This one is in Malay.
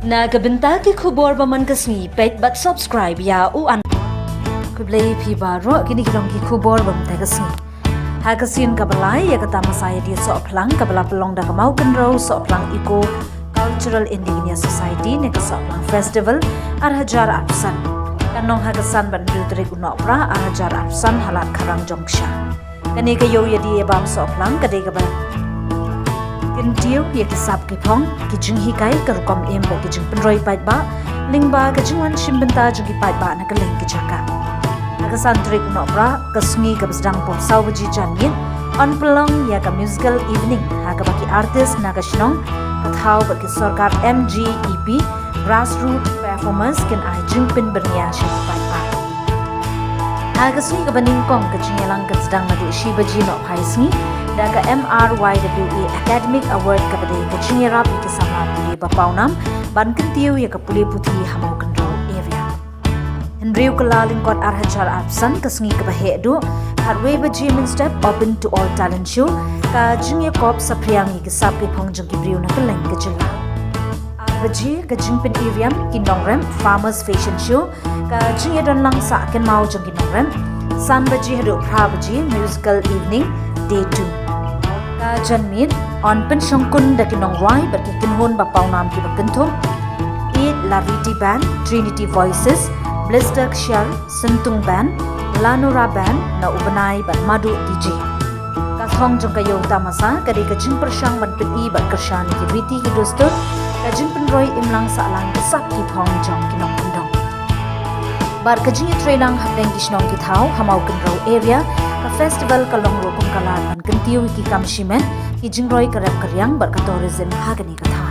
Nagabenta ki khubor baman kasni pet but subscribe ya u an kublei phi baro kini kilong ki khubor bam ta kasni ha kasin kabalai ya kata masaya di Sohphlang kabala pelong da Mawkynrew Sohphlang Eco Cultural Indigenous Society ne ka Sohphlang Festival arhajar apsan kanong hagasan ban dutri kuno pra arhajar apsan halat kharang jongsha kani ka yo ya di bam Sohphlang kade ka ba Kentiu ya kisap kipong kijing hikai karukom emba kijing penroi pait ba lingba kijingwan shimbenta jungi pait ba na kaling kijaka agasan trik no pra kasngi kabsdang pop sawji janyin on pelong ya ka musical evening haga baki artist nagashnong kathau baki sarkar MGEP grassroots performance ken ai jingpin bernia shi pait ba agasni ka baning kong kijingalang kasdang madu shibaji no phaisni daga MRYWE Academic Award kabade kachingerap ikisama puli bapaunam ban kentiu ya kapuli puti Mawkynrew area Henryu kalalin kot arhajar apsan kasngi kabahe du harwe baji min step open to all talent show ka jingye kop sapriangi kisap ke phongjung ki briu na kaleng kachila baji ka jingpin area kinongrem farmers fashion show ka jingye don lang sa ken mau jung kinongrem san baji hadu phra baji musical evening day 2 ka janmin on penshongkun da kinong roi bat ki kinhon ba paunam ki bakenthum eat laviti band Trinity Voices Blister Kshar Sentung band Lanora band na ubanai bat madu DJ ka thong jong kayo tamasa kadi ka jing persyang ban pin i bat kershan ki riti ki dosto ka jing pen roi imlang sa alang sak ki phong jong kinong pendong bar ka jing trailang hableng kisnong ki thau Mawkynrew area ka festival kalong rokum kalat ban kentiu ki kamshimen ki jingroi karap karyang bar ka tourism hagani ka tha